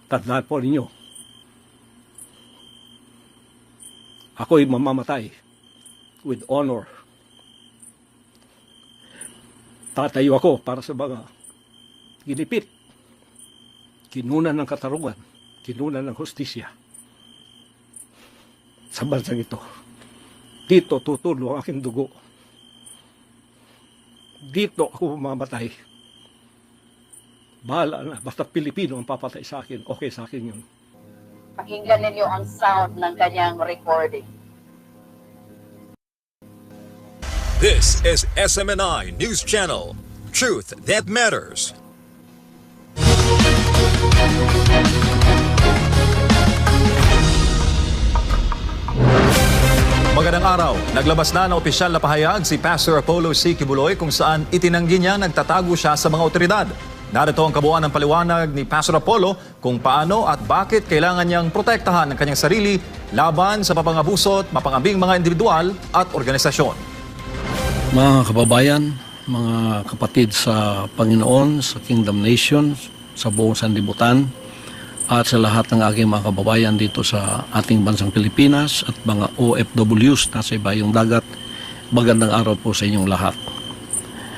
Tandaan po ninyo, ako'y mamamatay with honor. Tatayo ako para sa mga ginipit, kinunan ng katarungan, kinunan ng hustisya sa bansang ito. Dito tutulo ang aking dugo. Dito ako mamamatay. Bahala na, basta Pilipino ang papatay sa akin, okay sa akin yun. Pakinggan ninyo ang sound ng kanyang recording. This is SMNI News Channel. Truth that matters. Magandang araw. Naglabas na ng opisyal na pahayag si Pastor Apollo C. Kibuloy kung saan itinanggi niya nagtatago siya sa mga otoridad. Narito ang kabuuan ng paliwanag ni Pastor Apollo kung paano at bakit kailangan niyang protektahan ang kanyang sarili laban sa papangabuso at mapangabing mga individual at organisasyon. Mga kababayan, mga kapatid sa Panginoon, sa Kingdom Nation, sa buong sanlibutan, at sa lahat ng aking mga kababayan dito sa ating bansang Pilipinas at mga OFWs na sa ibayong dagat, magandang araw po sa inyong lahat.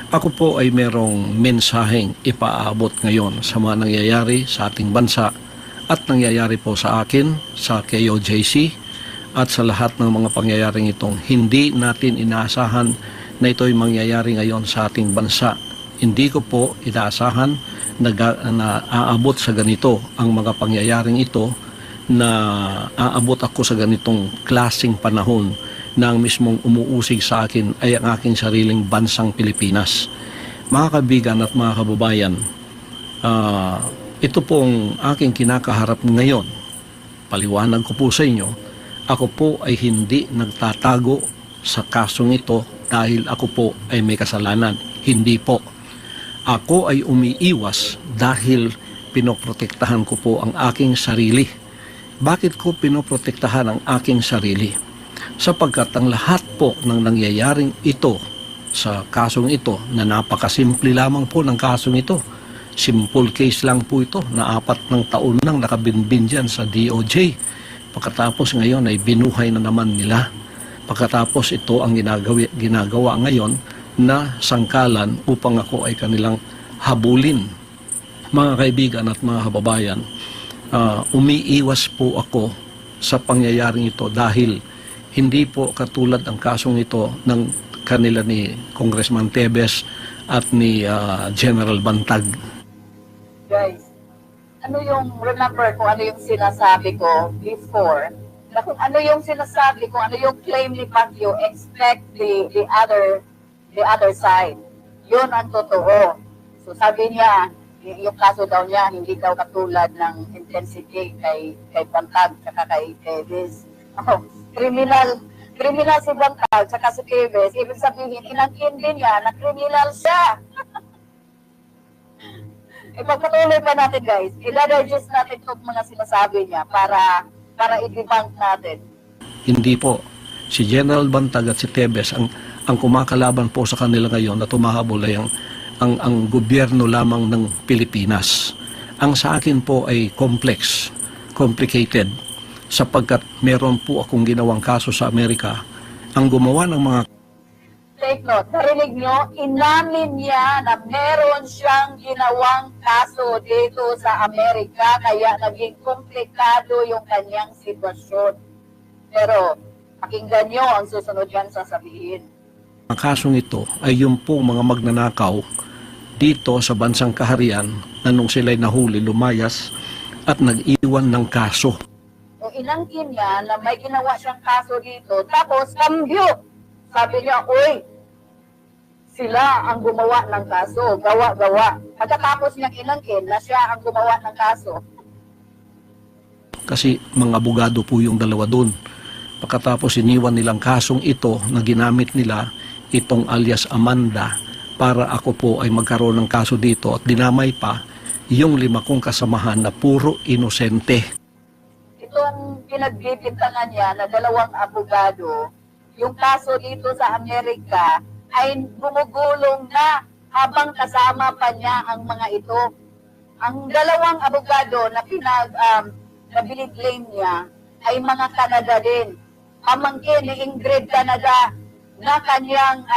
Ako po ay merong mensaheng ipaabot ngayon sa mga nangyayari sa ating bansa at nangyayari po sa akin, sa KOJC, at sa lahat ng mga pangyayaring itong hindi natin inaasahan na ito'y mangyayari ngayon sa ating bansa. Hindi ko po inaasahan na aabot sa ganito ang mga pangyayaring ito, na aabot ako sa ganitong klaseng panahon na ang mismong umuusig sa akin ay ang aking sariling bansang Pilipinas. Mga kaibigan at mga kababayan, ito pong aking kinakaharap ngayon. Paliwanag ko po sa inyo, ako po ay hindi nagtatago sa kasong ito dahil ako po ay may kasalanan. Hindi po. Ako ay umiiwas dahil pinoprotektahan ko po ang aking sarili. Bakit ko pinoprotektahan ang aking sarili? Sapagkat ang lahat po ng nangyayaring ito sa kasong ito, na napakasimple lamang po ng kasong ito. Simple case lang po ito na 4 taon nang nakabinbin dyan sa DOJ. Pagkatapos ngayon ay binuhay na naman nila. Pagkatapos ito ang ginagawa ngayon na sangkalan upang ako ay kanilang habulin. Mga kaibigan at mga kababayan, umiiwas po ako sa pangyayaring ito dahil hindi po katulad ang kasong ito ng kanila ni Congressman Tebes at ni General Bantag. Guys, remember kung ano yung sinasabi ko before, na kung ano yung sinasabi, kung ano yung claim ni Pacquiao, expect the other side. Yun ang totoo. So sabi niya, yung kaso daw niya, hindi daw katulad ng intensity kay Bantag at kay Tevez. Criminal si Bantag at si Tevez. Ibig sabihin, inangkin din niya na criminal siya. Ipagpatuloy pa natin, guys. I-digest natin itong mga sinasabi niya para i-debunk natin. Hindi po. Si General Bantag at si Tebes ang kumakalaban po sa kanila ngayon na tumahabol ay ang gobyerno lamang ng Pilipinas. Ang sa akin po ay complicated, sapagkat meron po akong ginawang kaso sa Amerika. Ang gumawa ng mga... Take note, narinig nyo, inamin niya na meron siyang ginawang kaso dito sa Amerika, kaya naging komplikado yung kanyang sitwasyon. Pero pakinggan nyo ang susunod yan sasabihin. Ang kasong ito ay yung pong mga magnanakaw dito sa bansang kaharian na nung sila'y nahuli, lumayas at nag-iwan ng kaso. O inangkin niya na may ginawa siyang kaso dito, tapos kambyo. Sabi niya, uy, sila ang gumawa ng kaso, gawa-gawa. Pagkatapos niyang inangkin na siya ang gumawa ng kaso. Kasi mga abogado po yung dalawa doon. Pagkatapos iniwan nilang kasong ito na ginamit nila, itong alias Amanda, para ako po ay magkaroon ng kaso dito at dinamay pa yung 5 kong kasamahan na puro inosente. Ito ang pinagbibintangan niya na 2 abogado. Yung kaso dito sa Amerika ay gumugulong na habang kasama pa niya ang mga ito. Ang dalawang abogado na na biniblame niya ay mga Canada din. Pamangkin ni Ingrid Canada na kanyang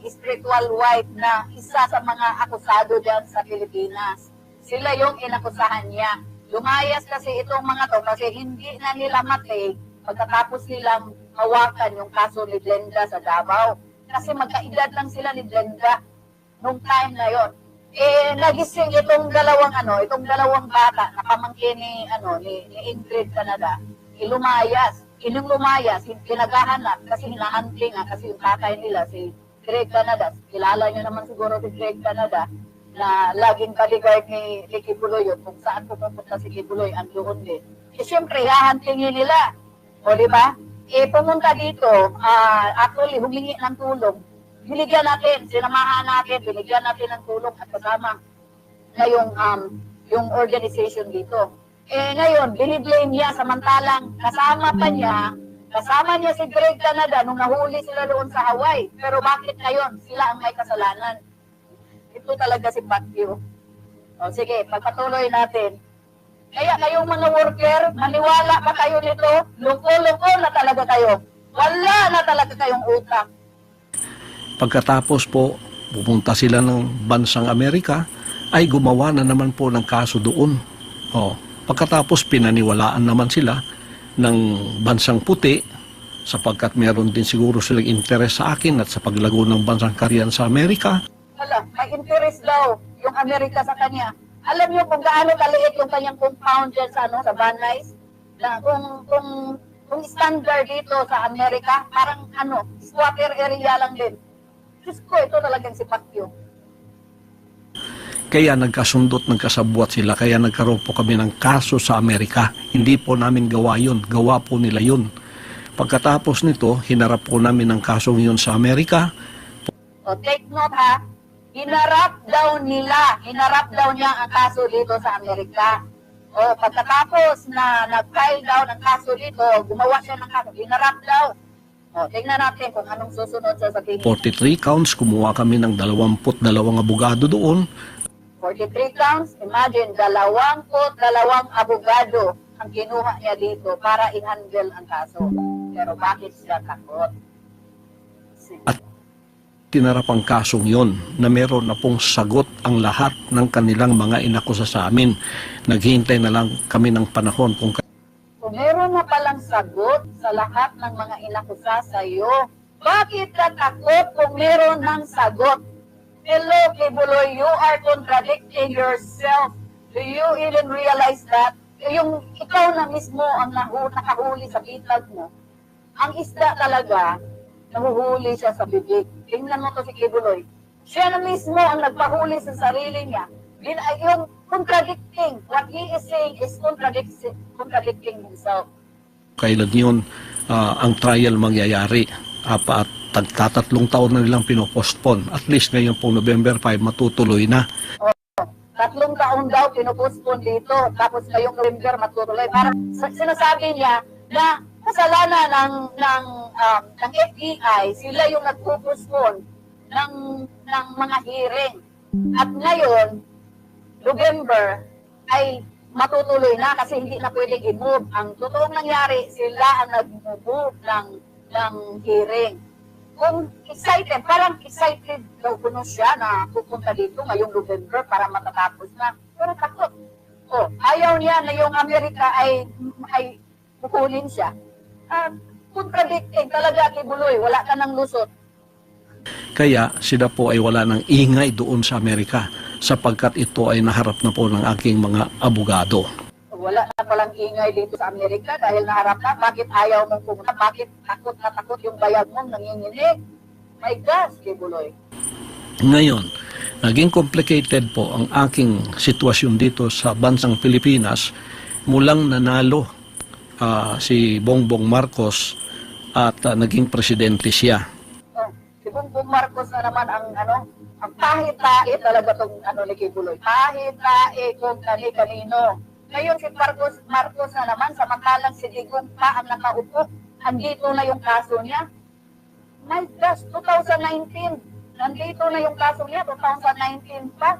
spiritual wife na isa sa mga akusado diyan sa Pilipinas. Sila yung inakusahan niya. Lumayas kasi itong mga to kasi hindi na nila matay pagkatapos nilang hawakan yung kaso ni Glenda sa Davao. Kasi magkaedad lang sila ni Glenda nung time na yon. Nagising itong dalawang bata na pamangkin ni Ingrid Canada, lumayas. Inong lumayas, pinaghahanap kasi hinahunting kasi yung tatay nila si Greg Canada. Kilala niyo naman siguro si Greg Canada na laging bodyguard ni Kibuloy yun. Kung saan pupunta si Kibuloy, andoon din. Siyempre, hahuntingin nila. O, di ba? Pumunta dito, actually, humingi ng tulong. Binigyan natin, sinamahan natin, binigyan natin ng tulong at kasama na yung organization dito. Ngayon, biniblame niya samantalang kasama niya si Greg Canada nung nahuli sila doon sa Hawaii. Pero bakit ngayon sila ang may kasalanan? Ito talaga si Pacquiao. O sige, pagpatuloy natin. Kaya kayong mga worker, maniwala pa kayo nito, loko-loko na talaga kayo. Wala na talaga kayong utak. Pagkatapos po, pupunta sila ng bansang Amerika, ay gumawa na naman po ng kaso doon. Pagkatapos pinaniwalaan naman sila ng bansang puti, sapagkat meron din siguro silang interes sa akin at sa paglago ng bansang Korean sa Amerika. May interest daw yung Amerika sa kanya. Alam niyo kung gaano kaliit yung kanyang compound dyan sa Van Nuys? Na kung standard dito sa Amerika, parang squatter area lang din. Diyos ko, ito talagang si Pacquiao. Kaya nagkasabwat sila, kaya nagkaroon po kami ng kaso sa Amerika. Hindi po namin gawa yun, gawa po nila yun. Pagkatapos nito, hinarap po namin ang kasong yun sa Amerika. Take note ha, hinarap daw niya ang kaso dito sa Amerika. Pagkatapos na nag-file daw ng kaso dito, gumawa siya ng kaso, hinarap daw. Tingnan natin kung anong susunod sa sabihin. 43 counts, kumuha kami ng 22 abogado doon. 43 counts, imagine, 22 abogado ang kinuha niya dito para i-handle ang kaso. Pero bakit siya takot? At tinarap ang kasong yon na meron na pong sagot ang lahat ng kanilang mga inakusa sa amin. Naghihintay na lang kami ng panahon kung meron na palang sagot sa lahat ng mga inakusa sa iyo. Bakit ka takot kung meron ng sagot? Hello, Kibuloy, you are contradicting yourself. Do you even realize that? Yung ikaw na mismo ang nakahuli sa bitag mo. Ang isda talaga, nahuhuli siya sa bibig. Tingnan mo to si Kibuloy. Siya na mismo ang nagpahuli sa sarili niya. Yung contradicting, what he is saying is contradicting himself. kailan yun ang trial mangyayari. At tagtatatlong taon na nilang pinopostpone. At least ngayon pong November 5 matutuloy na. 3 taon daw pinopostpone dito. Tapos ngayong November matutuloy. Parang sinasabi niya na kasalanan ng FBI, sila yung nagpo-postpone ng mga hearing. At ngayon, November ay matutuloy na kasi hindi na pwedeng i-move. Ang totoong nangyari, sila ang nag-move ng hearing. Kung excited, parang excited daw kuno siya na pupunta dito ngayong November para matatapos na. Pero takot. Ayaw niya na yung Amerika ay kukunin siya. Contradicting talaga, Kibuloy, wala ka ng lusot. Kaya sila po ay wala ng ingay doon sa Amerika sapagkat ito ay naharap na po ng aking mga abogado. Wala na palang ingay dito sa Amerika dahil naharap na. Bakit ayaw mong pumunta? Bakit takot yung bayag mong nanginginig? My gosh, Kibuloy. Ngayon, naging complicated po ang aking sitwasyon dito sa bansang Pilipinas mulang nanalo si Bongbong Marcos at naging presidente siya. Si Bongbong Marcos na naman ang pahit-tae talaga itong ni Kibuloy. Pahit-tae kung kanino. Ngayon si Marcos na naman, samantalang si Digong pa ang nakaupo. Andito na yung kaso niya. My gosh, 2019. Nandito na yung kaso niya, 2019 pa.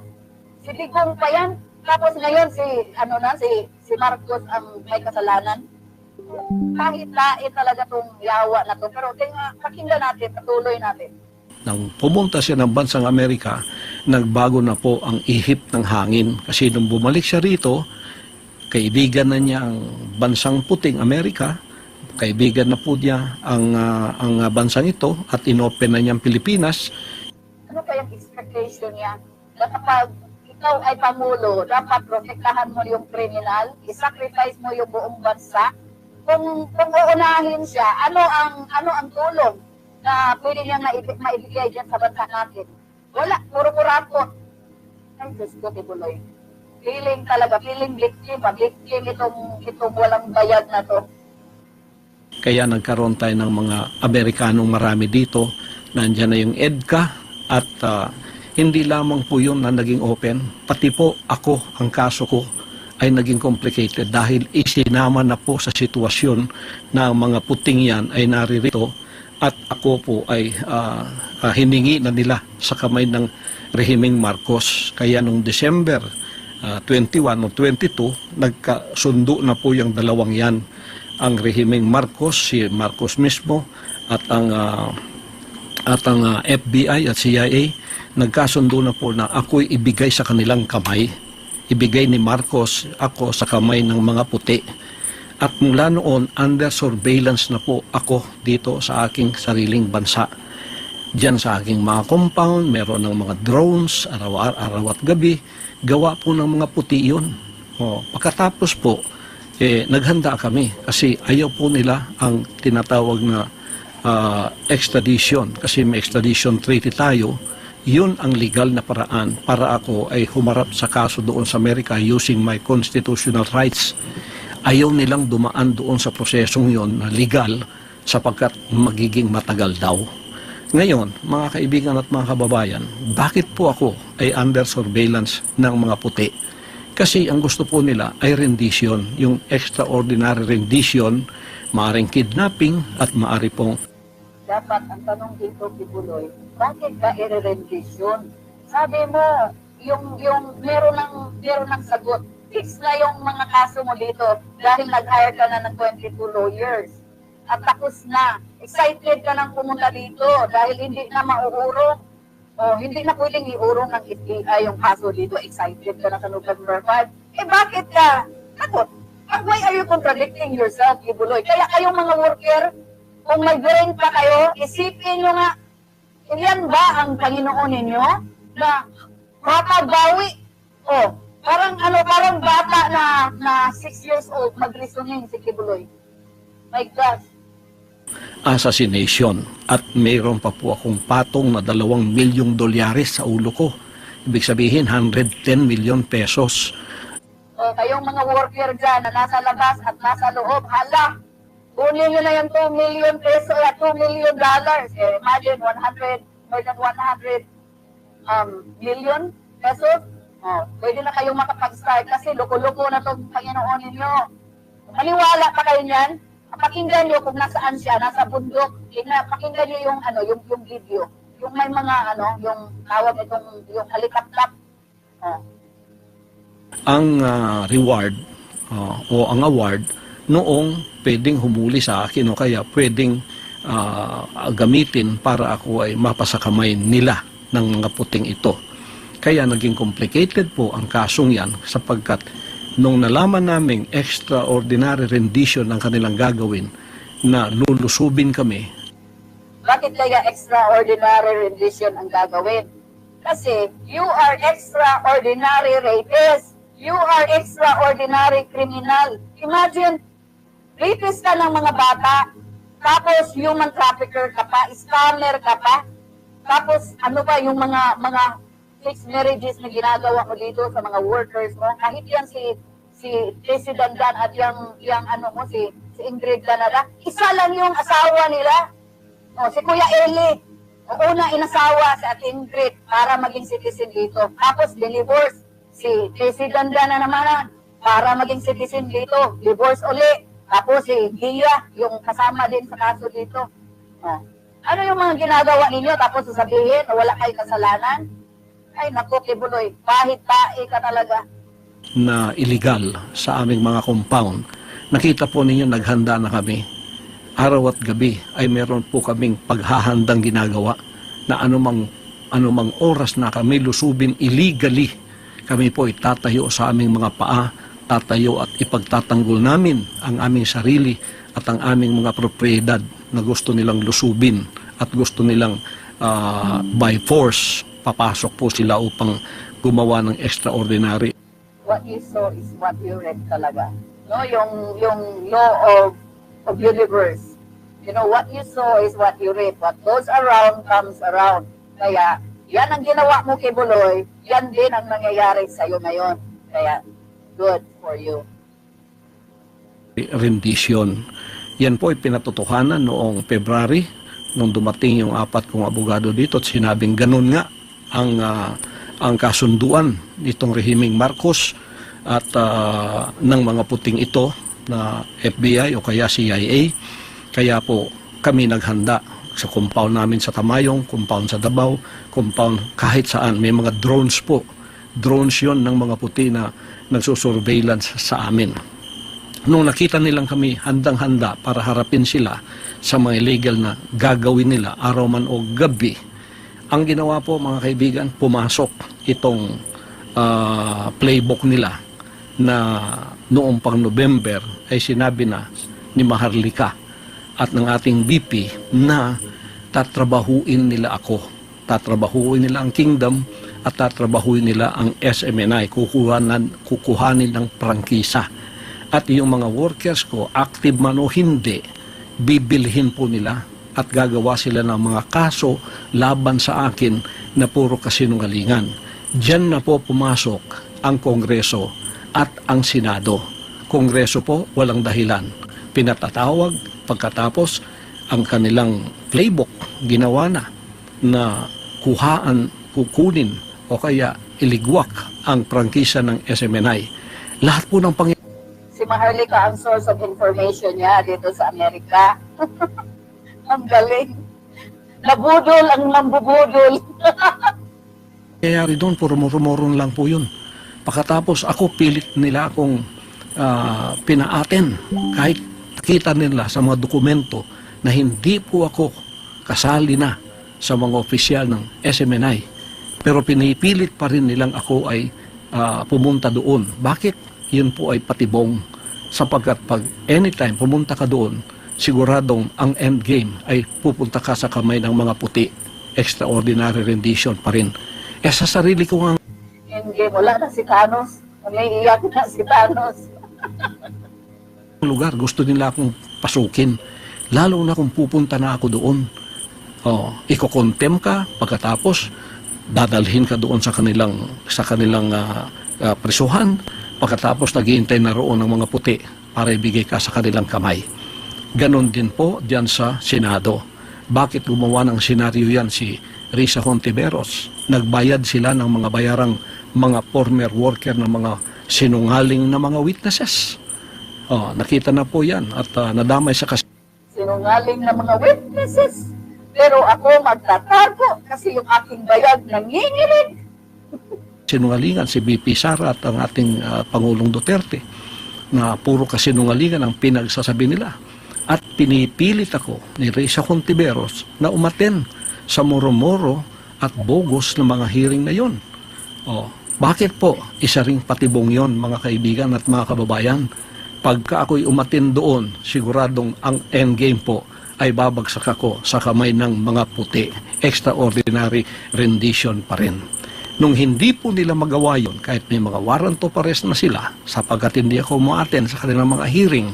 Si Digong pa yan. Tapos ngayon si Marcos ang may kasalanan. Kahit lain talaga tong yawa na to. Pero pakinggan natin, patuloy natin. Nang pumunta siya ng bansang Amerika, nagbago na po ang ihip ng hangin. Kasi nung bumalik siya rito, kaibigan na niya ang bansang puting Amerika, kaibigan na po niya ang bansang ito at inopen na niya ang Pilipinas. Ano pa yung expectation niya? Na kapag ikaw ay pangulo, dapat protektahan mo yung criminal, isacrifice mo yung buong bansa. Kung uunahin siya, ano ang tulong na pwede niyang maibigay dyan sa bansa natin? Wala, puro-purato. Ay, Diyos ko, Tibuloy. Feeling victim itong walang bayad na to. Kaya nagkaroon tayo ng mga Amerikanong marami dito. Nandiyan na yung EDCA at hindi lamang po yun na naging open. Pati po ako, ang kaso ko ay naging complicated dahil isinama na po sa sitwasyon na ang mga puting yan ay naririto at ako po ay hiningi na nila sa kamay ng rehimeng Marcos. Kaya noong December 21 o 22, nagkasundo na po yung dalawang yan. Ang rehimeng Marcos, si Marcos mismo at ang FBI at CIA, nagkasundo na po na ako'y ibigay sa kanilang kamay. Ibigay ni Marcos ako sa kamay ng mga puti. At mula noon, under surveillance na po ako dito sa aking sariling bansa. Diyan sa aking mga compound, meron ng mga drones, araw at gabi. Gawa po ng mga puti yun. Pagkatapos po, naghanda kami kasi ayaw po nila ang tinatawag na extradition. Kasi may extradition treaty tayo. Yun ang legal na paraan para ako ay humarap sa kaso doon sa Amerika using my constitutional rights. Ayaw nilang dumaan doon sa prosesong yon na legal sapagkat magiging matagal daw. Ngayon, mga kaibigan at mga kababayan, bakit po ako ay under surveillance ng mga puti? Kasi ang gusto po nila ay rendition, yung extraordinary rendition, maaring kidnapping at maari pong Dapat ang tanong dito, Tibuloy, bakit ka i-rendition? Sabi mo, yung meron ng sagot. Fix na yung mga kaso mo dito dahil nag-hire ka na ng 22 lawyers. At tapos na. Excited ka nang pumunta dito dahil hindi na mauurong. Hindi na pwedeng iurong ng FBI yung kaso dito. Excited ka na sa November 5. Bakit ka? Takot. Why are you contradicting yourself, Tibuloy? Kaya kayong mga worker, kung may brain pa kayo, isipin nyo nga, iyan ba ang Panginoon ninyo na mapabawi? Parang bata na 6 years old, mag-reasoning si Tibuloy. My God. assassination at mayroon pa po akong patong na $2 milyong sa ulo ko. Ibig sabihin, 110 million pesos. Kayong mga worker dyan na nasa labas at nasa loob, hala, kunin nyo na yung 2 million pesos at $2 million. Imagine, more than 100 million pesos. Pwede na kayong makapag-start kasi loko-loko na itong Panginoon ninyo. Maniwala pa kayo niyan? Pakinggan nyo kung nasaan siya, nasa bundok. Pakinggan nyo yung video. Yung may mga, yung tawag itong, yung helicopter. Ang reward o ang award noong pwedeng humuli sa akin o kaya pwedeng gamitin para ako ay mapasakamay nila ng mga puting ito. Kaya naging complicated po ang kasong yan sapagkat nung nalaman naming extraordinary rendition ang kanilang gagawin na lulusubin kami. Bakit kaya extraordinary rendition ang gagawin? Kasi you are extraordinary rapist. You are extraordinary criminal. Imagine, rapist ka ng mga bata, tapos human trafficker ka pa, scammer ka pa, tapos yung mga fixed marriages na ginagawa mo dito sa mga workers mo. Kahit yan si President Dan at si Ingrid Danada, isa lang yung asawa nila. Si Kuya Eli, una inasawa si Ate Ingrid para maging citizen dito. Tapos divorce. Si President Dan na naman para maging citizen dito. Divorce uli. Tapos si Gia, yung kasama din sa kaso dito. Ano yung mga ginagawa ninyo? Tapos sasabihin na wala kayong kasalanan? Ay, naku, Tibuloy, pahit-tae ka talaga. na illegal sa aming mga compound. Nakita po ninyo, naghanda na kami. Araw at gabi ay meron po kaming paghahandang ginagawa na anumang oras na kami lusubin illegally, kami po itatayo sa aming mga paa, tatayo at ipagtatanggol namin ang aming sarili at ang aming mga propriedad na gusto nilang lusubin at gusto nilang by force papasok po sila upang gumawa ng extraordinary. What you sow is what you reap talaga. No, yung law of universe. You know, what you sow is what you reap. What goes around comes around. Kaya, yan ang ginawa mo kay Buloy, yan din ang nangyayari sa iyo ngayon. Kaya, good for you. Rendition. Yan po ay pinatotohanan noong February nung dumating yung 4 kong abogado dito at sinabing ganun nga ang kasunduan nitong rehimeng Marcos at ng mga puting ito na FBI o kaya CIA. Kaya po kami naghanda sa compound namin sa Tamayong, compound sa Davao, compound kahit saan. May mga drones po. Drones yon ng mga puti na nagsusurveillance sa amin. Nung nakita nilang kami handang-handa para harapin sila sa mga illegal na gagawin nila araw man o gabi, ang ginawa po mga kaibigan, pumasok itong playbook nila na noong pang November ay sinabi na ni Maharlika at ng ating VP na tatrabahuin nila ako. Tatrabahuin nila ang kingdom at tatrabahuin nila ang SMNI. Kukuhanin ng prangkisa. At yung mga workers ko, active man o hindi, bibilhin po nila at gagawa sila ng mga kaso laban sa akin na puro kasinungalingan. Diyan na po pumasok ang Kongreso at ang Senado. Kongreso po, walang dahilan. Pinatatawag, pagkatapos ang kanilang playbook ginawa na kukunin o kaya iligwak ang prangkisa ng SMNI. Lahat po ng Si Maharlika ang source of information niya dito sa Amerika. Ang galing. Nabudol ang nambubudol. nangyayari doon, puro rumorong lang po yun. Pagkatapos ako, pilit nila akong pinaaten. Kahit kita nila sa mga dokumento na hindi po ako kasali na sa mga opisyal ng SMNI. Pero pinipilit pa rin nilang ako ay pumunta doon. Bakit? Yun po ay patibong. Sapagkat pag anytime pumunta ka doon, siguradong ang end game ay pupunta ka sa kamay ng mga puti. Extraordinary rendition pa rin. Sa sarili ko nga End game, wala na si Thanos. Umiiyak na si Thanos. lugar, gusto nila akong pasukin. Lalo na kung pupunta na ako doon. Iko-contem ka, pagkatapos dadalhin ka doon sa kanilang prisuhan, pagkatapos naghihintay na roon ng mga puti para ibigay ka sa kanilang kamay. Ganon din po diyan sa Senado. Bakit gumawa ng senaryo yan si Risa Hontiveros? Nagbayad sila ng mga bayarang mga former worker ng mga sinungaling na mga witnesses. Nakita na po yan at nadamay sa Sinungaling na mga witnesses. Pero ako magtatago kasi yung aking bayag nanginginig. sinungalingan si BP Sara at ang ating Pangulong Duterte na puro kasinungalingan ang pinagsasabi nila. At pinipilit ako ni Risa Hontiveros na umaten sa moro-moro at bogus na mga hearing na yon. Bakit po? Isa ring patibong yon, mga kaibigan at mga kababayan. Pagka ako'y umatin doon, siguradong ang endgame po ay babagsak ako sa kamay ng mga puti. Extraordinary rendition pa rin. Nung hindi po nila magawa yun, kahit may mga warrant of arrest na sila, sapagkat hindi ako umaten sa kanilang mga hearing,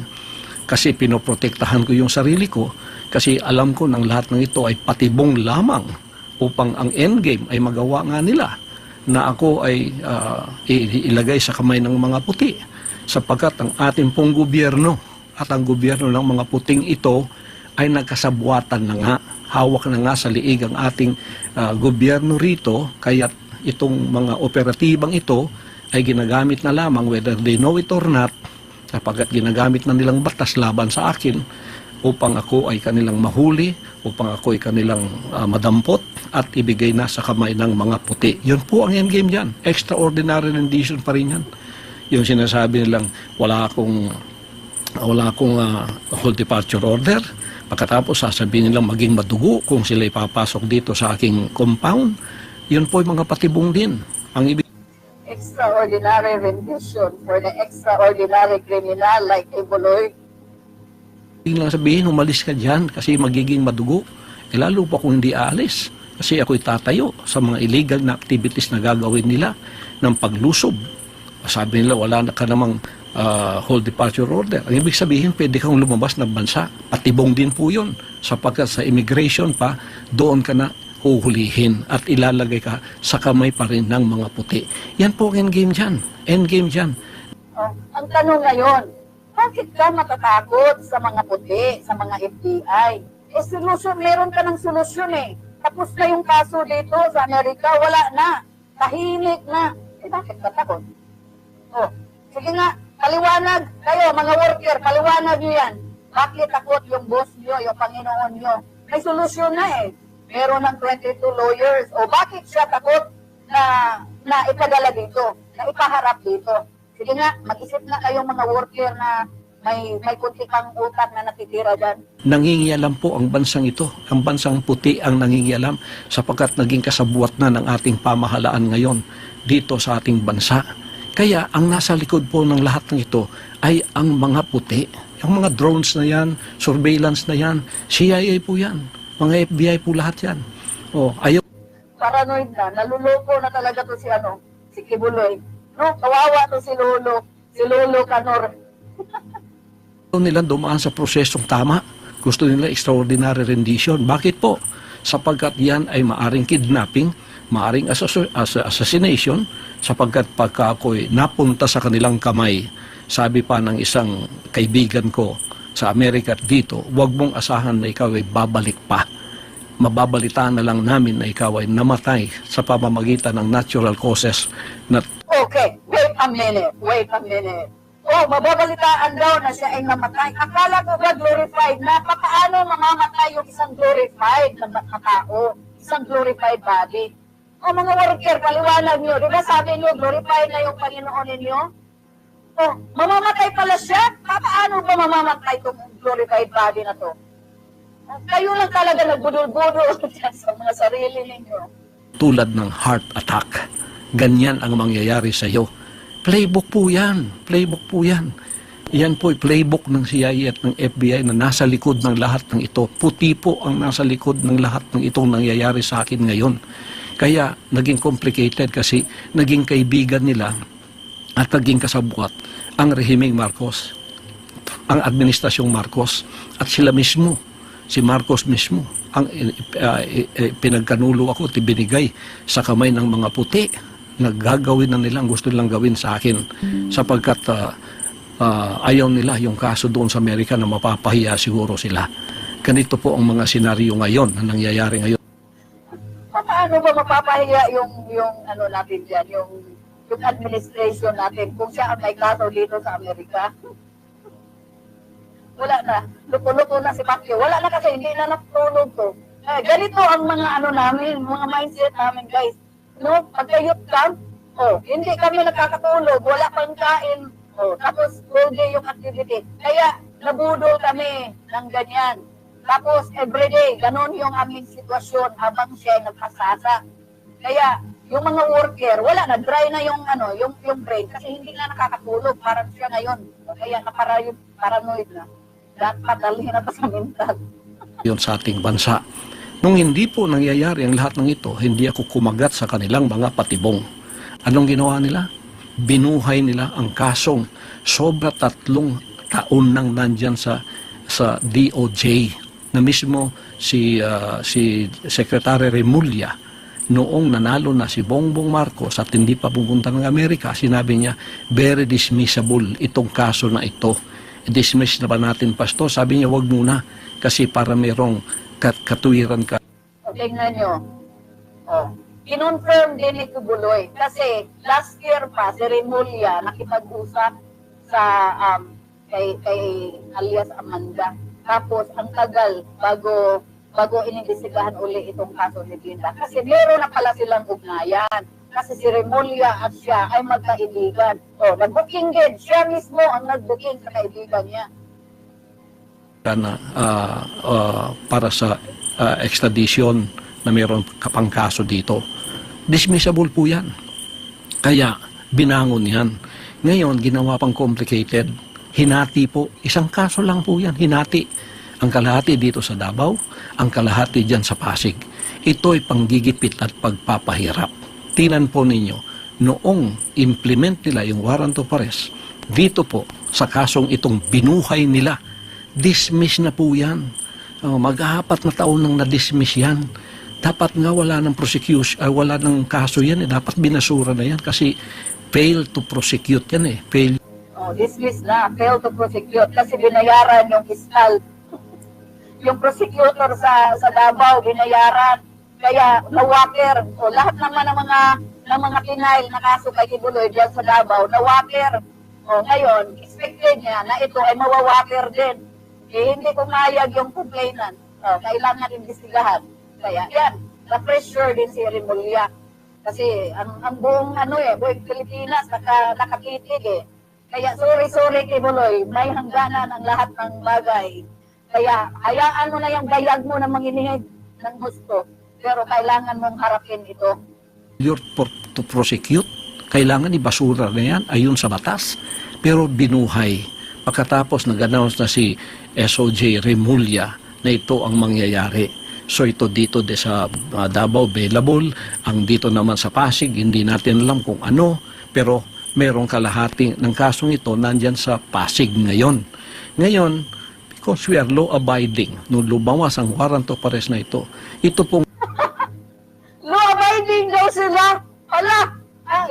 kasi pinoprotektahan ko yung sarili ko, kasi alam ko ng lahat ng ito ay patibong lamang upang ang endgame ay magawa nga nila na ako ay ilagay sa kamay ng mga puti. Sapagkat ang ating pong gobyerno at ang gobyerno ng mga puting ito ay nagkasabwatan na nga, hawak na nga sa liig ang ating gobyerno rito, kaya itong mga operatibang ito ay ginagamit na lamang whether they know it or not, sapagkat ginagamit na nilang batas laban sa akin upang ako ay kanilang mahuli, upang ako ay kanilang madampot at ibigay na sa kamay ng mga puti. Yun po ang endgame yan. Extraordinary rendition pa rin yan. Yung sinasabi nilang wala akong whole departure order. Pagkatapos sasabihin nilang maging madugo kung sila ipapasok dito sa aking compound. Yun po yung mga patibong din. Ang ibig Extraordinary rendition for the extraordinary criminal like Kibuloy. lang sabihin, umalis ka dyan kasi magiging madugo. Lalo pa kung hindi aalis. Kasi ako'y tatayo sa mga illegal na activities na gagawin nila ng paglusob. Sabi nila, wala na ka namang whole departure order. Ang ibig sabihin, pwede kang lumabas ng bansa. Patibong din po yun. Sapagkat sa immigration pa, doon ka na huhulihin at ilalagay ka sa kamay pa rin ng mga puti. Yan po ang endgame dyan. Endgame dyan. Oh, ang tanong ngayon, bakit ka matatakot sa mga puti, sa mga FBI? Solusyon, meron ka ng solusyon eh. Tapos na yung kaso dito sa Amerika, wala na. Tahimik na. Bakit ka takot? Oh, sige nga, paliwanag kayo, mga worker, paliwanag nyo yan. Bakit takot yung boss nyo, yung Panginoon nyo? May solusyon na eh. Meron ng 22 lawyers. O bakit siya takot na ipadala dito, na ipaharap dito? Sige nga, mag-isip na kayong mga worker na may kunti pang utang na natitira dyan. Nangingialam po ang bansang ito. Ang bansang puti ang nangingialam sapagkat naging kasabuat na ng ating pamahalaan ngayon dito sa ating bansa. Kaya ang nasa likod po ng lahat ng ito ay ang mga puti. Ang mga drones na yan, surveillance na yan, CIA po yan. Mga FBI po lahat yan. O, ayaw Paranoid na, naluloko na talaga to si Kibuloy. No, kawawa to si Lolo Canor. nila dumaan sa prosesong tama. Gusto nila extraordinary rendition. Bakit po? Sapagkat yan ay maaring kidnapping, maaring assassination, sapagkat pagka ako'y napunta sa kanilang kamay, sabi pa ng isang kaibigan ko sa Amerika at dito, huwag mong asahan na ikaw ay babalik pa. Mababalitaan na lang namin na ikaw ay namatay sa pamamagitan ng natural causes na Okay, wait a minute. Oh, mababalitaan daw na siya ay namatay. Akala ko ba glorified na? Paano mamamatay yung isang glorified na tao? Isang glorified body? O mga worker, paliwanag nyo. Di ba sabi nyo, glorified na yung Panginoon ninyo? Oh, mamamatay pala siya? Paano ba mamamatay itong glorified body na to? Kayo lang talaga nagbudol-budol sa mga sarili ninyo. tulad ng heart attack. Ganyan ang mangyayari sa iyo. Playbook po yan. Playbook po yan. Yan po ay playbook ng CIA at ng FBI na nasa likod ng lahat ng ito. Puti po ang nasa likod ng lahat ng itong nangyayari sa akin ngayon. Kaya naging complicated kasi naging kaibigan nila at naging kasabuat ang rehimeng Marcos, ang administrasyong Marcos at sila mismo, si Marcos mismo, ang pinagkanulo ako at ibinigay sa kamay ng mga puti na gagawin na nilang gusto nilang gawin sa akin sapagkat ayaw nila yung kaso doon sa Amerika na mapapahiya siguro sila. Ganito po ang mga senaryo ngayon na nangyayari ngayon. Paano ba mapapahiya yung ano natin diyan, yung administration natin kung siya ang may kaso dito sa Amerika? Wala na. Luto-luto na si Pacquiao. Wala na kasi hindi na natulog to. Ganito ang mga ano namin, mga mindset namin, guys. No, pagka youth camp, hindi kami nakakatulog, wala pang kain. Tapos all day yung activity. Kaya nabudol kami ng ganyan. Tapos everyday, ganon yung aming sitwasyon habang siya ay nagpasasa. Kaya yung mga worker, wala na, dry na yung yung brain kasi hindi na nakakatulog, parang siya ngayon. Kaya paranoid na. Dapat dalhin na sa mental. Yun sa ating bansa. Nung hindi po nangyayari ang lahat ng ito, hindi ako kumagat sa kanilang mga patibong. Anong ginawa nila? Binuhay nila ang kasong sobra 3 taon nang nandyan sa DOJ na mismo si Secretary Remulla noong nanalo na si Bongbong Marcos at hindi pa pupunta ng Amerika, sinabi niya, very dismissible itong kaso na ito. Dismiss na ba natin, Pastor? Sabi niya, wag muna kasi para mayroong katuwiran ka. Tingnan nyo. Kinonfirm din ni Kibuloy kasi last year pa si Remulla nakipag-usap sa kay alias Amanda. Tapos ang tagal bago inimbestigahan uli itong kaso ni Linda kasi meron na pala silang ugnayan. kasi si Remulla at siya ay magkaibigan. O, nag-booking din. Siya mismo ang nag-booking sa kaibigan niya. Na para sa extradition na mayroon kapang kaso dito. Dismissible po yan. Kaya binangon yan. Ngayon, ginawa pang complicated. Hinati po. Isang kaso lang po yan. Hinati. Ang kalahati dito sa Davao, ang kalahati dyan sa Pasig. Ito'y panggigipit at pagpapahirap. Tingnan po ninyo, noong implement nila yung warrant of arrest, dito po, sa kasong itong binuhay nila, dismiss na po yan. Mag-apat na taon nang na-dismiss yan. Dapat nga wala ng prosecution, wala ng kaso yan. Dapat binasura na yan kasi fail to prosecute yan eh. Fail. Dismiss na, fail to prosecute kasi binayaran yung fiscal. Yung prosecutor sa Davao, binayaran. Kaya na-water. Lahat naman ng mga Pinay na kaso kay Kibuloy dyan sa Davao, na-water. Ngayon, expected niya na ito ay mawawater din. Hindi pumayag yung complainant. Kailangan imbestigahan. Kaya yan, na-pressure din si Remulla. Kasi ang buong buong Pilipinas nakakitig eh. Kaya sorry Kibuloy, may hangganan ang lahat ng bagay. Kaya hayaan mo na yung bayag mo na manginihig ng gusto. Pero kailangan mong harapin ito. To prosecute, kailangan ibasura na yan ayon sa batas. Pero binuhay. Pagkatapos nag-announce na si SOJ Remulla na ito ang mangyayari. So ito dito sa Davao available, ang dito naman sa Pasig, hindi natin alam kung ano, pero merong kalahati ng kasong ito nandyan sa Pasig ngayon. Ngayon, because we are law-abiding, nung lumawas ang warrant of arrest na ito pong Law-abiding daw sila.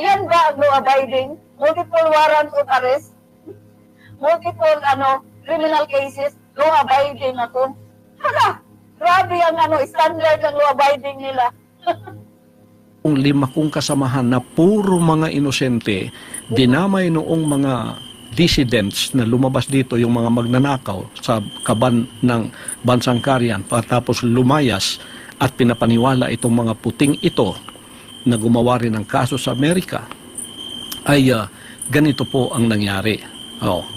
Yan ba ang law-abiding? Multiple warrant of arrest? Multiple criminal cases? Law-abiding ako? Grabe ang standard ng law-abiding nila. kung 5 kong kasamahan na puro mga inosente, dinamay noong mga dissidents na lumabas dito, yung mga magnanakaw sa kaban ng Bansang Karian, pagkatapos lumayas at pinapaniwala itong mga puting ito na gumawa rin ng kaso sa Amerika, ay ganito po ang nangyari.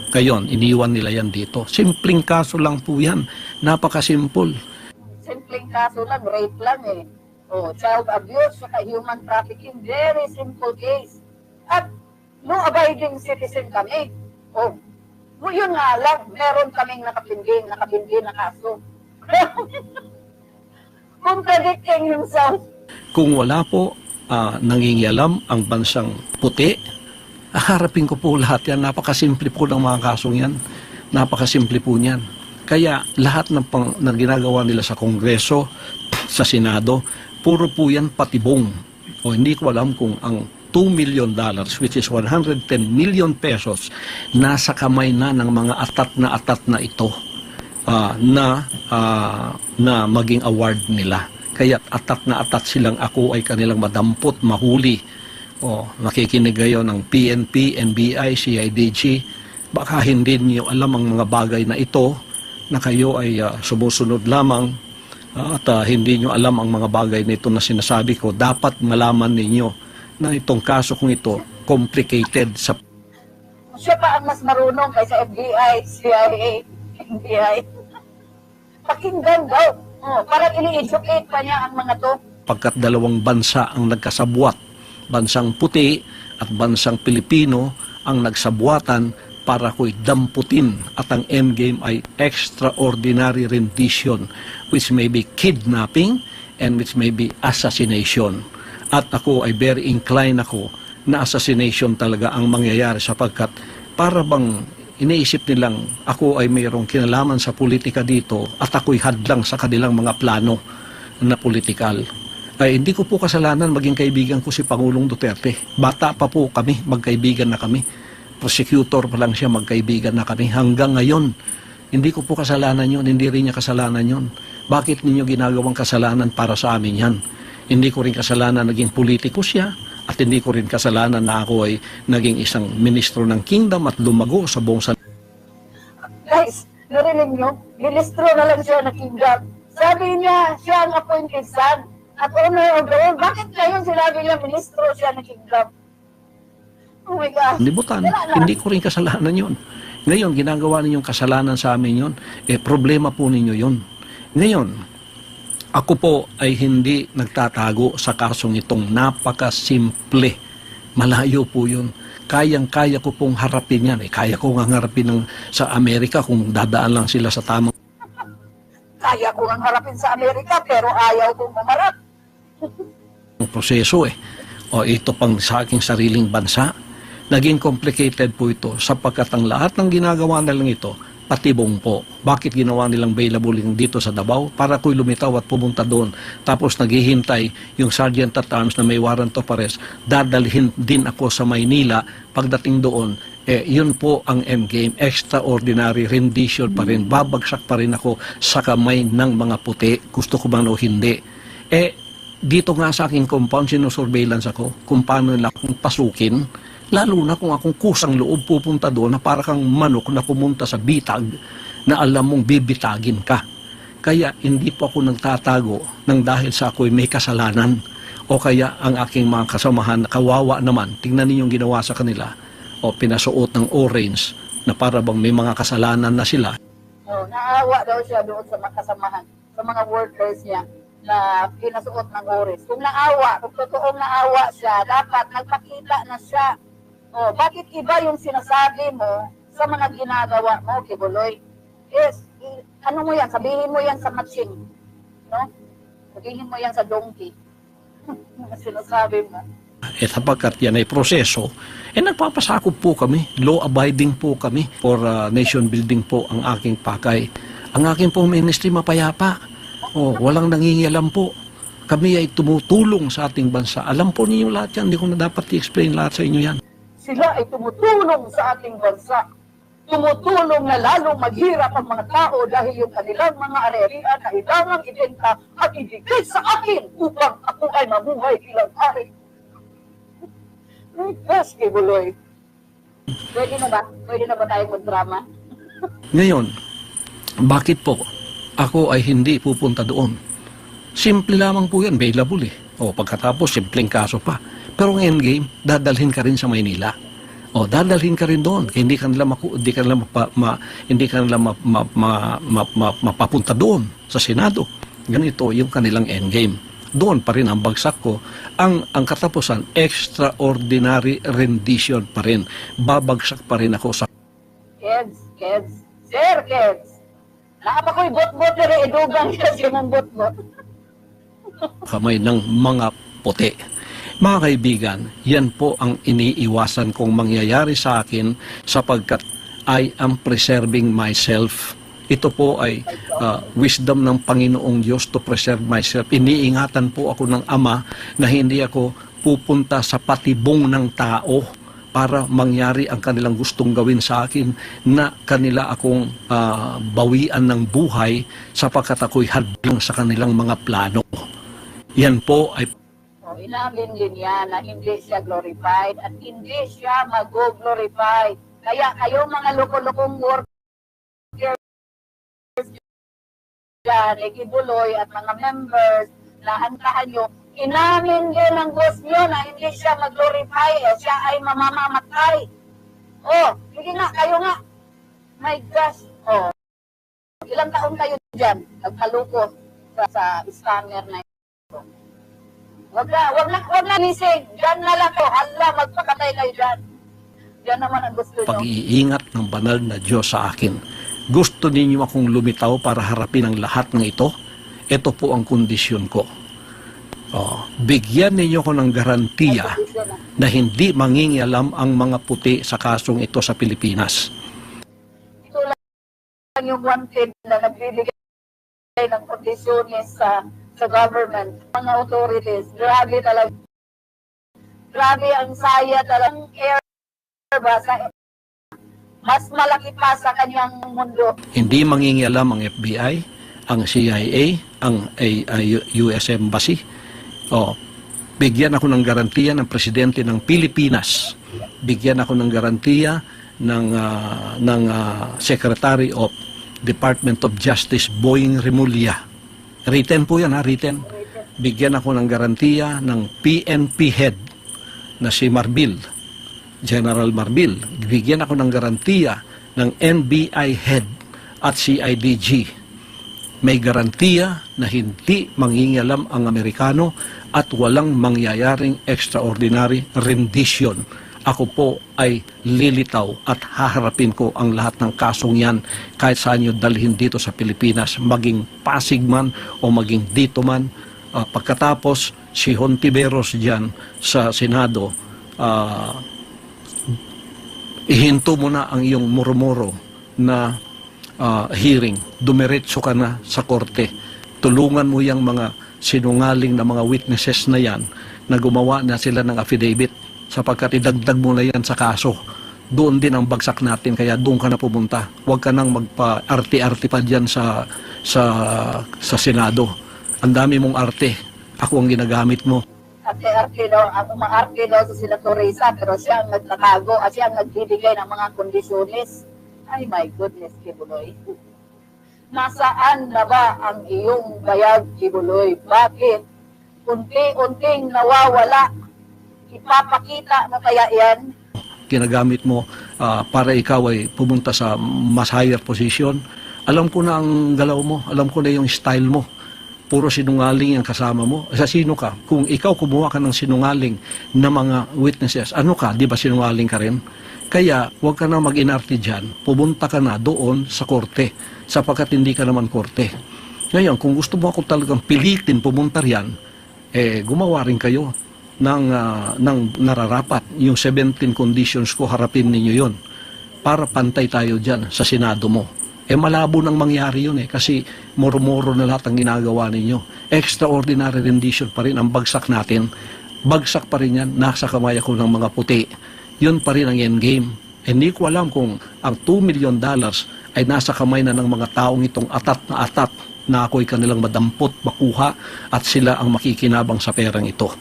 Kayon, iniwan nila yan dito. Simpleng kaso lang po yan. Napakasimple. Simpleng kaso lang, rape lang eh. Child abuse, saka human trafficking, very simple case. At law-abiding citizen kami. Yun nga lang, meron kaming nakabinbing na kaso. Contradicting himself. Kung wala po nangingialam ang bansang puti, harapin ko po lahat yan. Napakasimple po ng mga kasong yan. Napakasimple po niyan. Kaya lahat ng ginagawa nila sa Kongreso, sa Senado, puro po yan patibong. Hindi ko alam kung ang $2 million, which is 110 million pesos, nasa kamay na ng mga atat na ito na maging award nila. Kaya atat na atat silang ako ay kanilang madampot, mahuli. Nakikinig kayo ng PNP, NBI, CIDG. Baka hindi niyo alam ang mga bagay na ito na kayo ay sumusunod lamang at hindi niyo alam ang mga bagay na ito na sinasabi ko. Dapat malaman ninyo na itong kaso kong ito complicated sa... Siya pa ang mas marunong kaysa FBI, CIA, NBI. Pakinggan daw. Parang ini-educate pa niya ang mga to. Pagkat dalawang bansa ang nagkasabwat, bansang puti at bansang Pilipino ang nagsabuatan para ko'y damputin at ang endgame ay extraordinary rendition which may be kidnapping and which may be assassination. At ako ay very inclined ako na assassination talaga ang mangyayari sapagkat para bang iniisip nilang ako ay mayroong kinalaman sa politika dito at ako'y hadlang sa kanilang mga plano na politikal. Ay hindi ko po kasalanan maging kaibigan ko si Pangulong Duterte. Bata pa po kami, magkaibigan na kami. Prosecutor pa lang siya, magkaibigan na kami. Hanggang ngayon, hindi ko po kasalanan yun, hindi rin niya kasalanan yun. Bakit ninyo ginagawang kasalanan para sa amin yan? Hindi ko rin kasalanan naging politiko siya at hindi ko rin kasalanan na ako ay naging isang ministro ng kingdom at lumago sa buong Guys, narinig nyo? Ministro na lang siya ng kingdom. Sabi niya, siya ang appointed son. At honor of the world, bakit ngayon sinabi niya ministro siya ng kingdom? Oh my God. Libutan, hindi ko rin kasalanan yun. Ngayon, ginagawa ninyong kasalanan sa amin yun, problema po ninyo yun. Ngayon, ako po ay hindi nagtatago sa kasong itong napakasimple. Malayo po yun. Kayang-kaya ko pong harapin yan. Kaya ko nga harapin sa Amerika kung dadaan lang sila sa tamang Kaya ko ang harapin sa Amerika, pero ayaw kong umarap. proseso O ito pang sa aking sariling bansa. Naging complicated po ito sapagkat ang lahat ng ginagawa nilang ito, patibong po. Bakit ginawa nilang available dito sa Davao? Para ko'y lumitaw at pumunta doon. Tapos naghihintay yung Sergeant at Arms na may warrant of arrest. Dadalhin din ako sa Maynila. Pagdating doon, yun po ang endgame. Extraordinary rendition pa rin. Babagsak pa rin ako sa kamay ng mga puti. Gusto ko bang o hindi. Dito nga sa aking compound, sinusurveillance ako kung paano nila akong pasukin. Lalo na kung akong kusang loob pupunta doon na para kang manok na pumunta sa bitag na alam mong bibitagin ka. Kaya hindi po ako nagtatago nang dahil sa ako'y may kasalanan. O kaya ang aking mga kasamahan, kawawa naman, tingnan ninyong ginawa sa kanila. O pinasuot ng orange na para bang may mga kasalanan na sila. Oh, naawa daw siya doon sa mga kasamahan, sa mga workers niya na pinasuot ng orange. Kung naawa, kung totoong naawa siya, dapat nagpakita na siya. Oh, bakit iba yung sinasabi mo sa mga ginagawa mo, Kibuloy? Yes, ano mo yan? Sabihin mo yan sa matching. No? Sabihin mo yan sa donkey. Sinasabi mo. Sapagkat yan ay proseso, nagpapasakop po kami, law-abiding po kami for nation building po ang aking pakay. Ang aking po ministry mapayapa. Walang nangingialam po. Kami ay tumutulong sa ating bansa. Alam po ninyo lahat yan, hindi ko na dapat i-explain lahat sa inyo yan. Sila ay tumutulong sa ating bansa. Tumutulong na lalong maghirap ang mga tao dahil yung kanilang mga arerian na ilangang ibenta at ibigay sa akin upang ako ay mamuhay ilang hari. Yes, Kibuloy. Pwede na ba? Pwede na ba tayong magdrama? Ngayon, bakit po ako ay hindi pupunta doon? Simple lamang po yan, available . Pagkatapos, simpleng kaso pa. Pero ang endgame, dadalhin ka rin sa Maynila. Dadalhin ka rin doon. Hindi ka nila mapapunta doon sa Senado. Ganito yung kanilang endgame. Doon pa rin ang bagsak ko. Ang katapusan, extraordinary rendition pa rin. Babagsak pa rin ako sa Kids. Sir, kids. Naapa ko'y bot-bot na rin, idugang kasi ng bot-bot. kamay ng mga puti. Mga kaibigan, yan po ang iniiwasan kong mangyayari sa akin sapagkat I am preserving myself. Ito po ay wisdom ng Panginoong Diyos to preserve myself. Iniingatan po ako ng Ama na hindi ako pupunta sa patibong ng tao para mangyari ang kanilang gustong gawin sa akin na kanila akong bawian ng buhay sapagkat ako'y hadlang sa kanilang mga plano. Yan po ay Inamin din niya na hindi siya glorified at hindi siya mag-glorified. Kaya kayo mga loko-lokong workers dyan, Kibuloy at mga members na hantahan nyo, inamin din ang boss nyo na hindi siya mag-glorify, siya ay mamamatay. Sige nga, kayo nga. My gosh. Ilang taon kayo dyan, nagpaluko sa scammer na ito. Wag na nising. Diyan na lang po. Hala, magpakatay kayo dyan. Diyan naman ang gusto nyo. pag-iingat ng banal na Diyos sa akin. Gusto ninyo akong lumitaw para harapin ang lahat ng ito? Ito po ang kondisyon ko. Bigyan ninyo ko ng garantiya na hindi mangingialam ang mga puti sa kasong ito sa Pilipinas. Ito lang yung wanted na nagbibigay ng kondisyones sa government, mga authorities. Grabe talaga. Grabe ang saya talagang air ba sa mas malaki pa sa kanyang mundo. Hindi mangingialam ang FBI, ang CIA, ang US Embassy. Bigyan ako ng garantiya ng Presidente ng Pilipinas. Bigyan ako ng garantiya ng Secretary of Department of Justice, Boying Remulla. Written po yan, written. bigyan ako ng garantiya ng PNP head na si Marbil, General Marbil. Bigyan ako ng garantiya ng NBI head at CIDG. May garantiya na hindi mangingialam ang Amerikano at walang mangyayaring extraordinary rendition. Ako po ay lilitaw at haharapin ko ang lahat ng kasong yan kahit saan nyo dalhin dito sa Pilipinas, maging Pasig man o maging dito man. Pagkatapos, si Hontiveros dyan sa Senado, ihinto mo na ang iyong murmuro na hearing. Dumiretso ka na sa korte. Tulungan mo yung mga sinungaling na mga witnesses na yan na gumawa na sila ng affidavit sapagkat idagdag mo na yan sa kaso. Doon din ang bagsak natin, kaya doon ka na pumunta. Huwag ka nang magpa-arte-arte pa dyan sa Senado. Ang dami mong arte. Ako ang ginagamit mo. Arte-arte daw, ako ma-arte daw sa Senator Risa, pero siya ang nagtatago at siya ang nagbibigay ng mga kondisyones. Ay, my goodness, Kibuloy. Nasaan na ba ang iyong bayag, Kibuloy? Bakit? Unti-unting nawawala. Ipapakita mo kaya yan? Ginagamit mo para ikaw ay pumunta sa mas higher position. Alam ko na ang galaw mo. Alam ko na yung style mo. Puro sinungaling ang kasama mo. Sa sino ka? Kung ikaw kumuha ka ng sinungaling na mga witnesses, ano ka? Di ba sinungaling ka rin? Kaya huwag ka na mag-inarte dyan. Pumunta ka na doon sa korte sapagkat hindi ka naman korte. Ngayon, kung gusto mo ako talagang pilitin pumunta riyan, gumawa rin kayo ng nararapat. Yung 17 conditions ko, harapin ninyo yon para pantay tayo dyan sa Senado mo. Malabo nang mangyari yun kasi moro-moro na lahat ang ginagawa ninyo. Extraordinary rendition pa rin ang bagsak natin. Bagsak pa rin yan, nasa kamay ako ng mga puti. Yun pa rin ang endgame. Hindi ko alam kung ang $2 million ay nasa kamay na ng mga taong itong atat na ako'y kanilang madampot, makuha at sila ang makikinabang sa perang ito.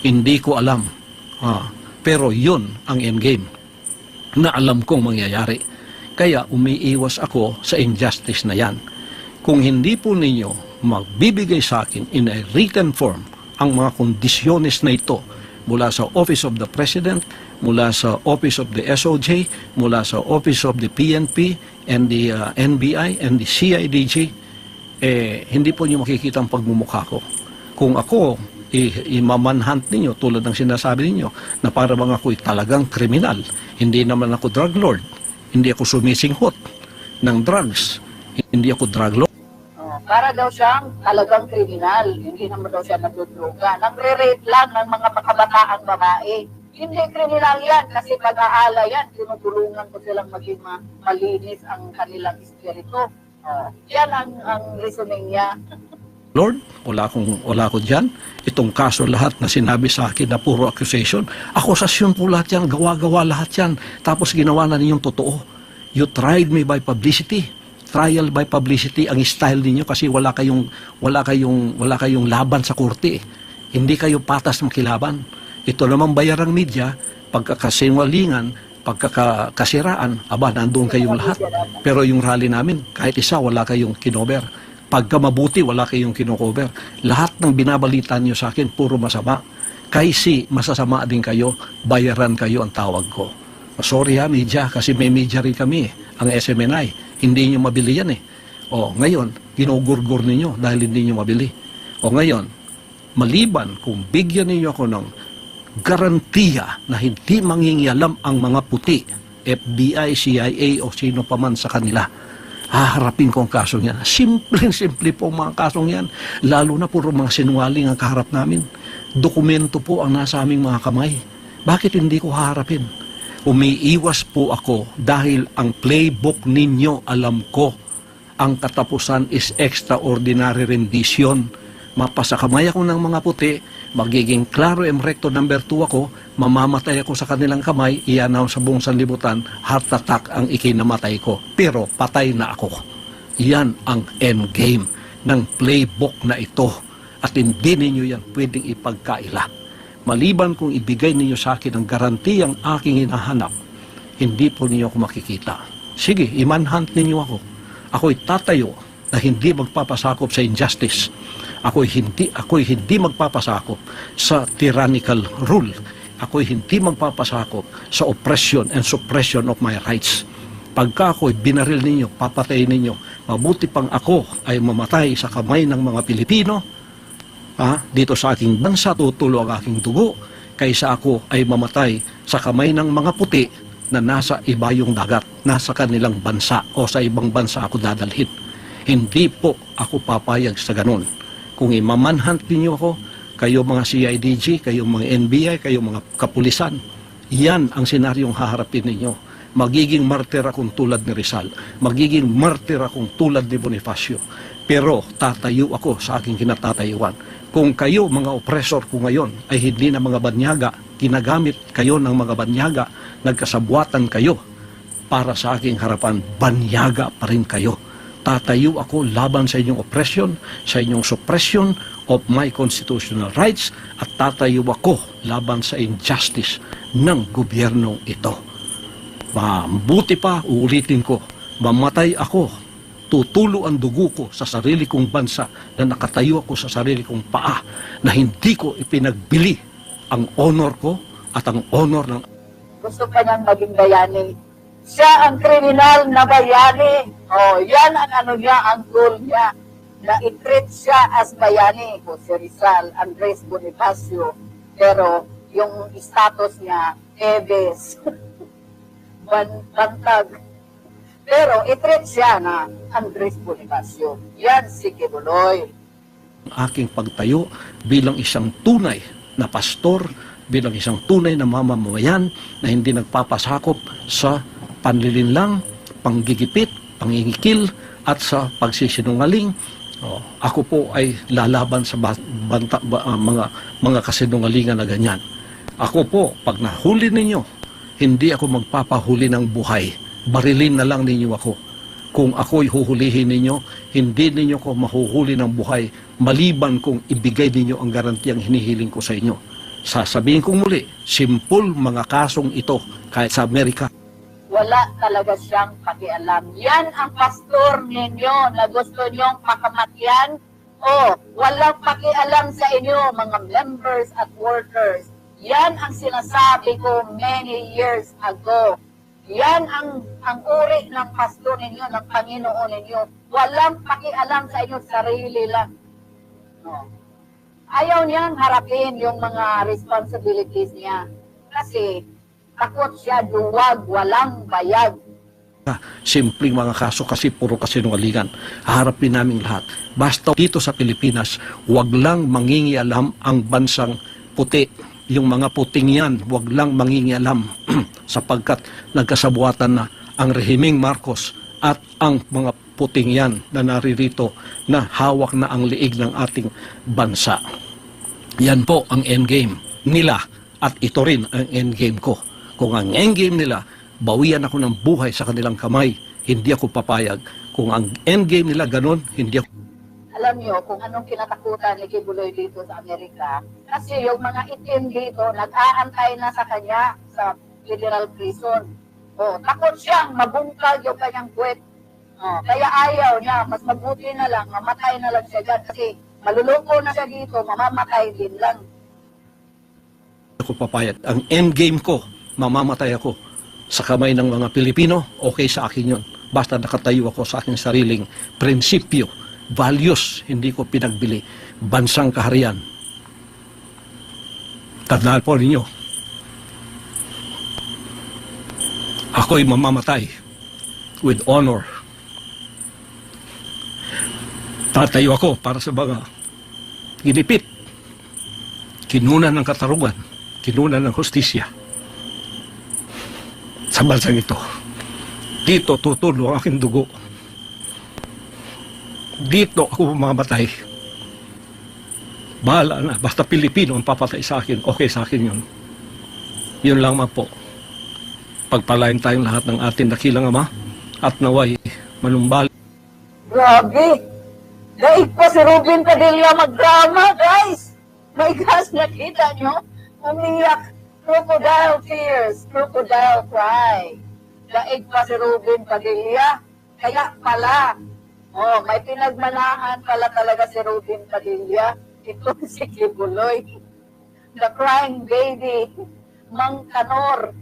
Hindi ko alam. Pero yun ang endgame na alam kong mangyayari. Kaya umiiwas ako sa injustice na yan. Kung hindi po ninyo magbibigay sa akin in a written form ang mga kondisyones na ito mula sa Office of the President, mula sa Office of the SOJ, mula sa Office of the PNP and the NBI and the CIDG, hindi po niyo makikita ang pagmumukha ko. Kung ako imamanhunt ninyo tulad ng sinasabi ninyo na para bang ako'y talagang kriminal. Hindi naman ako drug lord. Hindi ako sumisinghot ng drugs. Hindi ako drug lord. Para daw siyang talagang kriminal. Hindi naman daw siya nagdudruga. Nagre-rape lang ng mga kabataang babae. Hindi kriminal yan kasi pag-aala yan. Tinutulungan ko silang maging malinis ang kanilang espiritu. Yan ang reasoning niya. Lord, wala ko dyan. Itong kaso lahat na sinabi sa akin na puro accusation, akusasyon po lahat yan, gawa-gawa lahat yan. Tapos ginawa na ninyong totoo. You tried me by publicity. Trial by publicity ang style ninyo kasi wala kayong laban sa korte. Hindi kayo patas makilaban. Ito namang bayarang media, pagkakasinwalingan, pagkakasiraan, nandoon kayong lahat. Pero yung rally namin, kahit isa, wala kayong kinover. Pagka mabuti, wala kayong kinocover. Lahat ng binabalita niyo sa akin, puro masama. Kasi masasama din kayo, bayaran kayo ang tawag ko. Sorry media, kasi may media rin kami, ang SMNI. Hindi niyo mabili yan ngayon, ginugurgur ninyo dahil hindi niyo mabili. Ngayon, maliban kung bigyan ninyo ako ng garantiya na hindi mangingialam ang mga puti, FBI, CIA o sino pa man sa kanila, haharapin ko ang kasong yan. Simple po ang mga kasong yan. Lalo na puro mga sinungaling ang kaharap namin. Dokumento po ang nasa aming mga kamay. Bakit hindi ko haharapin? Umiiwas po ako dahil ang playbook ninyo, alam ko, ang katapusan is extraordinary rendition. Mapasakamay ako ng mga puti, magiging klaro recto number 2 ako, mamamatay ako sa kanilang kamay, iyan sa buong sanlibutan, heart attack ang ikinamatay ko. Pero patay na ako. Yan ang endgame ng playbook na ito. At hindi ninyo yan pwedeng ipagkaila. Maliban kung ibigay ninyo sa akin ang garantiyang aking hinahanap, hindi po ninyo ako makikita. Sige, imanhunt ninyo ako. Ako'y tatayo na hindi magpapasakop sa injustice. Ako'y hindi magpapasakop sa tyrannical rule. Ako'y hindi magpapasakop sa oppression and suppression of my rights. Pagka ako'y binaril ninyo, papatayin ninyo, mabuti pang ako ay mamatay sa kamay ng mga Pilipino, dito sa aking bansa, tutulo ang aking dugo, kaysa ako ay mamatay sa kamay ng mga puti na nasa ibayong dagat, nasa kanilang bansa o sa ibang bansa ako dadalhin. Hindi po ako papayag sa ganun. Kung imamanhunt ninyo ako, kayo mga CIDG, kayo mga NBI, kayo mga kapulisan, yan ang senaryong haharapin ninyo. Magiging martir akong tulad ni Rizal. Magiging martir akong tulad ni Bonifacio. Pero tatayo ako sa aking kinatatayuan. Kung kayo, mga oppressor ko ngayon, ay hindi na mga banyaga, ginagamit kayo ng mga banyaga, nagkasabuatan kayo para sa aking harapan, banyaga pa rin kayo. Tatayo ako laban sa inyong oppression, sa inyong suppression of my constitutional rights, at tatayo ako laban sa injustice ng gobyernong ito. Mabuti pa, uulitin ko, mamatay ako, tutulo ang dugo ko sa sarili kong bansa na nakatayo ako sa sarili kong paa na hindi ko ipinagbili ang honor ko at ang honor ng... Gusto pa niyang maging bayani. Siya ang kriminal na bayani. Yan ang ano niya, ang goal niya. Na i-treat siya as bayani. Kung si Rizal, Andres Bonifacio. Pero yung status niya, Eves. Bantag. Pero i-treat siya na Andres Bonifacio. Yan si Kibuloy. Aking pagtayo bilang isang tunay na pastor, bilang isang tunay na mamamayan na hindi nagpapasakop sa panlilinlang, panggigipit, pangingikil at sa pagsisinungaling. Ako po ay lalaban sa mga kasinungalingan na ganyan. Ako po, pag nahuli ninyo, hindi ako magpapahuli ng buhay. Barilin na lang ninyo ako. Kung ako'y huhulihin ninyo, hindi ninyo ko mahuhuli ng buhay maliban kung ibigay ninyo ang garantiyang hinihiling ko sa inyo. Sasabihin kong muli, simple mga kasong ito kahit sa Amerika. Wala talaga siyang pakialam. Yan ang pastor ninyo na gusto nyong pakamatyan. Walang pakialam sa inyo, mga members at workers. Yan ang sinasabi ko many years ago. Yan ang uri ng pastor ninyo, ng Panginoon ninyo. Walang pakialam sa inyo, sarili lang. Ayaw niyang harapin yung mga responsibilities niya. Kasi takot siya, duwag, walang bayag. Simpleng mga kaso kasi puro kasinungalingan. Haharapin namin lahat. Basta dito sa Pilipinas, wag lang mangingialam ang bansang puti. Yung mga puting yan, wag lang mangingialam sapagkat nagkasabuatan na ang rehimeng Marcos at ang mga puting yan na naririto na hawak na ang liig ng ating bansa. Yan po ang endgame nila at ito rin ang endgame ko. Kung ang endgame nila, bawian ako ng buhay sa kanilang kamay, hindi ako papayag. Kung ang endgame nila ganun, hindi ako. Alam niyo kung anong kinatakutan ni Kibuloy dito sa Amerika. Kasi yung mga itim dito, nag-aantay na sa kanya sa federal prison. Takot siyang mabungkag yung kanyang puwet. Kaya ayaw niya, mas mabuti na lang, mamatay na lang siya dyan. Kasi maluloko na siya dito, mamamatay din lang. Ako papayag. Ang endgame ko, mamamatay ako sa kamay ng mga Pilipino, okay sa akin yun. Basta nakatayo ako sa aking sariling prinsipyo, values, hindi ko pinagbili, bansang kaharian. Tandaan po ninyo, ako'y mamamatay with honor. Tatayo ako para sa mga ginipit, kinunan ng katarungan, kinunan ng hustisya sa bansang ito. Dito tutulo ang aking dugo. Dito ako mamamatay. Bahala na. Basta Pilipino ang papatay sa akin, okay sa akin yun. Yun lang man po. Pagpalain tayong lahat ng ating dakilang Ama at naway manumbalik. Grabe! Daig pa si Ruben Padilla magdrama, guys! My gosh, nakita nyo? Umiyak. Crocodile tears, crocodile cry. Daig pa si Ruben Padilla. Kaya pala, Oh, may pinagmanahan pala talaga si Robin Padilla. Ito si Kibuloy. The crying baby. Mang Kanor.